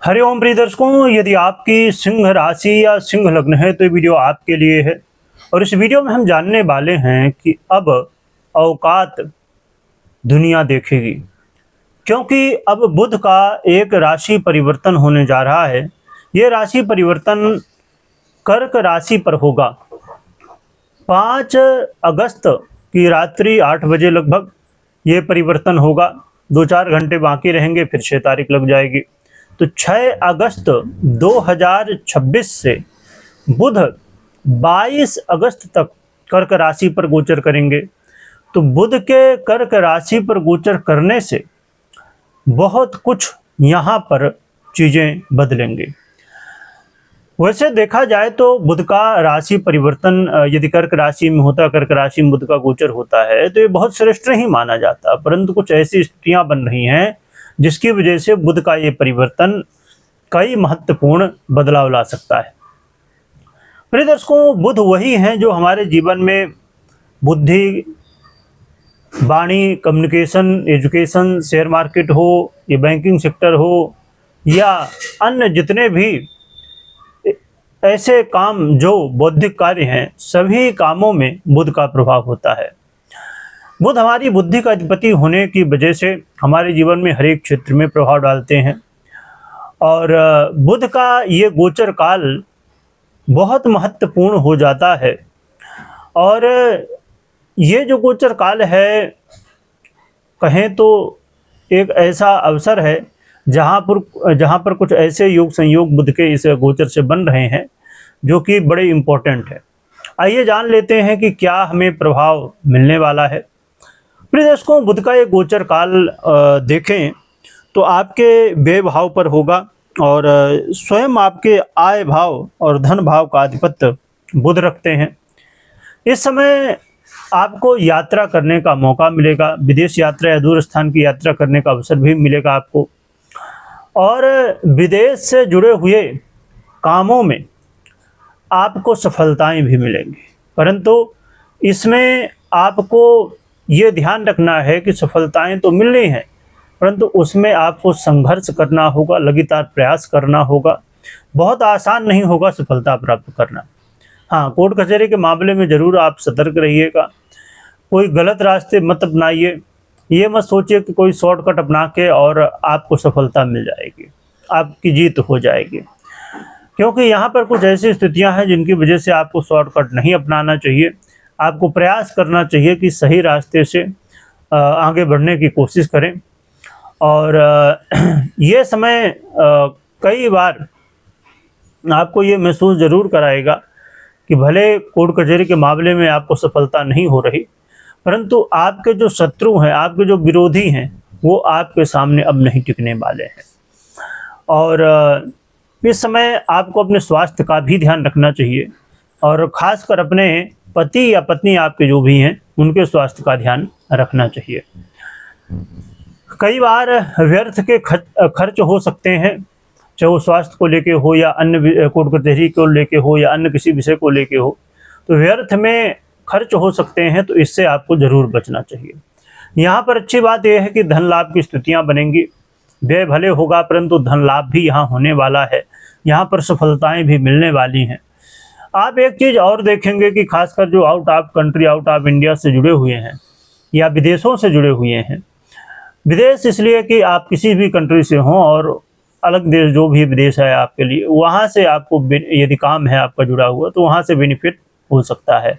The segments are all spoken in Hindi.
हरिओम प्रिय दर्शकों, यदि आपकी सिंह राशि या सिंह लग्न है तो ये वीडियो आपके लिए है। और इस वीडियो में हम जानने वाले हैं कि अब औकात दुनिया देखेगी, क्योंकि अब बुध का एक राशि परिवर्तन होने जा रहा है। ये राशि परिवर्तन कर्क राशि पर होगा 5 अगस्त की रात्रि 8 बजे लगभग ये परिवर्तन होगा। 2-4 घंटे बाकी रहेंगे, फिर 6 तारीख लग जाएगी। तो 6 अगस्त 2026 से बुध 22 अगस्त तक कर्क राशि पर गोचर करेंगे। तो बुध के कर्क राशि पर गोचर करने से बहुत कुछ यहाँ पर चीज़ें बदलेंगे। वैसे देखा जाए तो बुध का राशि परिवर्तन यदि कर्क राशि में होता, कर्क राशि में बुध का गोचर होता है तो ये बहुत श्रेष्ठ नहीं माना जाता, परंतु कुछ ऐसी स्थितियां बन रही हैं जिसकी वजह से बुध का ये परिवर्तन कई महत्वपूर्ण बदलाव ला सकता है। प्रिय दर्शकों, बुध वही हैं जो हमारे जीवन में बुद्धि, वाणी, कम्युनिकेशन, एजुकेशन, शेयर मार्केट हो, ये बैंकिंग सेक्टर हो या अन्य जितने भी ऐसे काम जो बौद्धिक कार्य हैं, सभी कामों में बुध का प्रभाव होता है। बुध हमारी बुद्धि का अधिपति होने की वजह से हमारे जीवन में हर एक क्षेत्र में प्रभाव डालते हैं। और बुध का ये गोचर काल बहुत महत्वपूर्ण हो जाता है। और ये जो गोचर काल है, कहें तो एक ऐसा अवसर है जहाँ पर कुछ ऐसे योग संयोग बुध के इस गोचर से बन रहे हैं जो कि बड़े इम्पोर्टेंट है। आइए जान लेते हैं कि क्या हमें प्रभाव मिलने वाला है। प्रिय दर्शकों, बुध का ये गोचर काल देखें तो आपके व्यय भाव पर होगा और स्वयं आपके आय भाव और धन भाव का आधिपत्य बुध रखते हैं। इस समय आपको यात्रा करने का मौका मिलेगा, विदेश यात्रा या दूर स्थान की यात्रा करने का अवसर भी मिलेगा आपको। और विदेश से जुड़े हुए कामों में आपको सफलताएं भी मिलेंगी, परंतु इसमें आपको ये ध्यान रखना है कि सफलताएं तो मिलनी हैं, परंतु उसमें आपको संघर्ष करना होगा, लगातार प्रयास करना होगा। बहुत आसान नहीं होगा सफलता प्राप्त करना। हाँ, कोर्ट कचहरी के मामले में ज़रूर आप सतर्क रहिएगा। कोई गलत रास्ते मत अपनाइए। ये मत सोचिए कि कोई शॉर्टकट अपना के और आपको सफलता मिल जाएगी, आपकी जीत हो जाएगी, क्योंकि यहाँ पर कुछ ऐसी स्थितियाँ हैं जिनकी वजह से आपको शॉर्टकट नहीं अपनाना चाहिए। आपको प्रयास करना चाहिए कि सही रास्ते से आगे बढ़ने की कोशिश करें। और ये समय कई बार आपको ये महसूस ज़रूर कराएगा कि भले कोर्ट कचहरी के मामले में आपको सफलता नहीं हो रही, परंतु आपके जो शत्रु हैं, आपके जो विरोधी हैं, वो आपके सामने अब नहीं टिकने वाले हैं। और इस समय आपको अपने स्वास्थ्य का भी ध्यान रखना चाहिए और ख़ासकर अपने पति या पत्नी आपके जो भी हैं उनके स्वास्थ्य का ध्यान रखना चाहिए। कई बार व्यर्थ के खर्च हो सकते हैं, चाहे वो स्वास्थ्य को लेके हो या अन्य कोर्ट कचहरी को लेके हो या अन्य किसी विषय को लेके हो, तो व्यर्थ में खर्च हो सकते हैं, तो इससे आपको ज़रूर बचना चाहिए। यहाँ पर अच्छी बात यह है कि धन लाभ की स्थितियाँ बनेंगी। व्यय भले होगा परंतु धन लाभ भी यहाँ होने वाला है। यहाँ पर सफलताएं भी मिलने वाली हैं। आप एक चीज़ और देखेंगे कि खासकर जो out of country, out of India से जुड़े हुए हैं या विदेशों से जुड़े हुए हैं, विदेश इसलिए कि आप किसी भी कंट्री से हों और अलग देश जो भी विदेश है आपके लिए, वहाँ से आपको यदि काम है आपका जुड़ा हुआ तो वहाँ से बेनिफिट हो सकता है।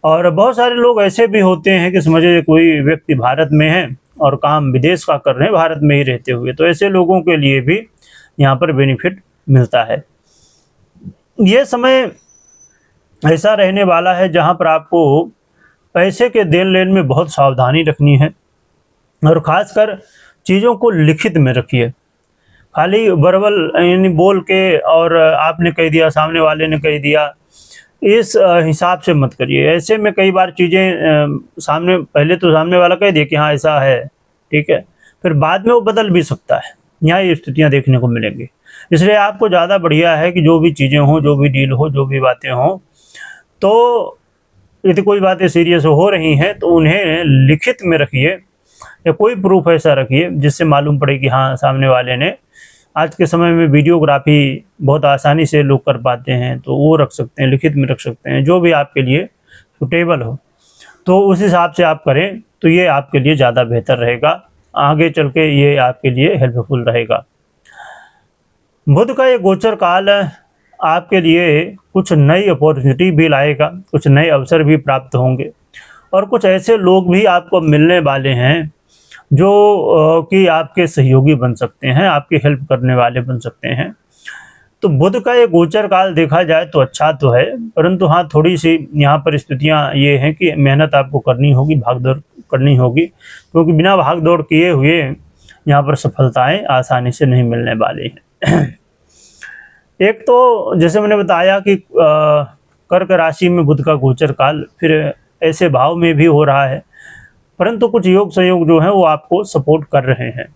और बहुत सारे लोग ऐसे भी होते हैं कि समझिए कोई व्यक्ति भारत में है और काम विदेश का कर रहे हैं भारत में ही रहते हुए, तो ऐसे लोगों के लिए भी यहाँ पर बेनिफिट मिलता है। ये समय ऐसा रहने वाला है जहाँ पर आपको पैसे के देन लेन में बहुत सावधानी रखनी है और ख़ासकर चीज़ों को लिखित में रखिए। खाली वर्बल यानी बोल के और आपने कह दिया, सामने वाले ने कह दिया, इस हिसाब से मत करिए। ऐसे में कई बार चीज़ें पहले तो सामने वाला कह दिए कि हाँ ऐसा है, ठीक है, फिर बाद में वो बदल भी सकता है। यहाँ ये स्थितियाँ देखने को मिलेंगी। इसलिए आपको ज़्यादा बढ़िया है कि जो भी चीज़ें हों, जो भी डील हो, जो भी बातें हों, तो यदि कोई बातें सीरियस हो रही हैं तो उन्हें लिखित में रखिए या कोई प्रूफ ऐसा रखिए जिससे मालूम पड़े कि हाँ सामने वाले ने आज के समय में वीडियोग्राफी बहुत आसानी से लोग कर पाते हैं, तो वो रख सकते हैं, लिखित में रख सकते हैं, जो भी आपके लिए सुटेबल हो तो उस हिसाब से आप करें तो ये आपके लिए ज़्यादा बेहतर रहेगा, आगे चल के ये आपके लिए हेल्पफुल रहेगा। बुध का ये गोचर काल आपके लिए कुछ नई अपॉर्चुनिटी भी लाएगा, कुछ नए अवसर भी प्राप्त होंगे और कुछ ऐसे लोग भी आपको मिलने वाले हैं जो कि आपके सहयोगी बन सकते हैं, आपकी हेल्प करने वाले बन सकते हैं। तो बुध का ये गोचर काल देखा जाए तो अच्छा तो है, परंतु हाँ थोड़ी सी यहाँ पर स्थितियाँ ये हैं कि मेहनत आपको करनी होगी, भागदौड़ करनी होगी, क्योंकि बिना भागदौड़ किए हुए यहाँ पर सफलताएं आसानी से नहीं मिलने वाली हैं। एक तो जैसे मैंने बताया कि कर्क राशि में बुध का गोचर काल फिर ऐसे भाव में भी हो रहा है, परंतु कुछ योग संयोग जो हैं वो आपको सपोर्ट कर रहे हैं।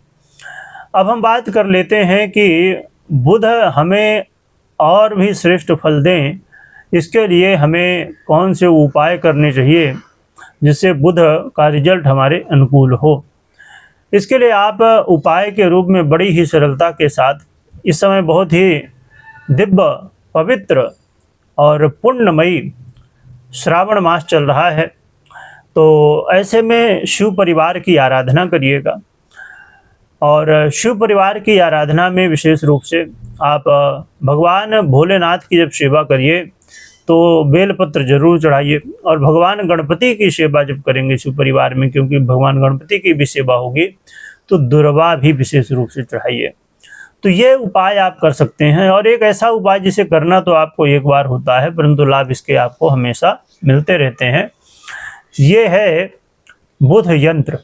अब हम बात कर लेते हैं कि बुध हमें और भी श्रेष्ठ फल दें, इसके लिए हमें कौन से उपाय करने चाहिए जिससे बुध का रिजल्ट हमारे अनुकूल हो। इसके लिए आप उपाय के रूप में बड़ी ही सरलता के साथ इस समय बहुत ही दिव्य, पवित्र और पुण्यमयी श्रावण मास चल रहा है, तो ऐसे में शिव परिवार की आराधना करिएगा। और शिव परिवार की आराधना में विशेष रूप से आप भगवान भोलेनाथ की जब सेवा करिए तो बेलपत्र जरूर चढ़ाइए, और भगवान गणपति की सेवा जब करेंगे शिव परिवार में, क्योंकि भगवान गणपति की भी सेवा होगी, तो दुर्वा भी विशेष रूप से चढ़ाइए। तो ये उपाय आप कर सकते हैं, और एक ऐसा उपाय जिसे करना तो आपको एक बार होता है परंतु लाभ इसके आपको हमेशा मिलते रहते हैं, ये है बुध यंत्र।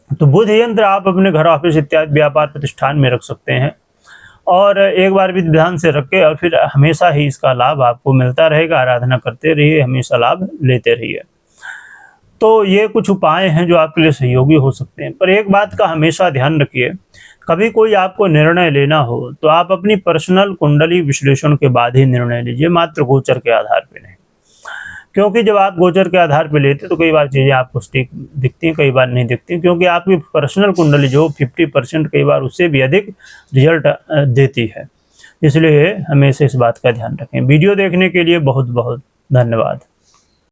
तो बुध यंत्र आप अपने घर, ऑफिस इत्यादि व्यापार प्रतिष्ठान में रख सकते हैं, और एक बार विधि विधान से रख के और फिर हमेशा ही इसका लाभ आपको मिलता रहेगा। आराधना करते रहिए, हमेशा लाभ लेते रहिए। तो ये कुछ उपाय हैं जो आपके लिए सहयोगी हो सकते हैं, पर एक बात का हमेशा ध्यान रखिए, कभी कोई आपको निर्णय लेना हो तो आप अपनी पर्सनल कुंडली विश्लेषण के बाद ही निर्णय लीजिए, मात्र गोचर के आधार पर नहीं। क्योंकि जब आप गोचर के आधार पर लेते तो कई बार चीज़ें आपको ठीक दिखती हैं, कई बार नहीं दिखती, क्योंकि आपकी पर्सनल कुंडली जो 50% कई बार उससे भी अधिक रिजल्ट देती है। इसलिए हमेशा इस बात का ध्यान रखें। वीडियो देखने के लिए बहुत बहुत धन्यवाद।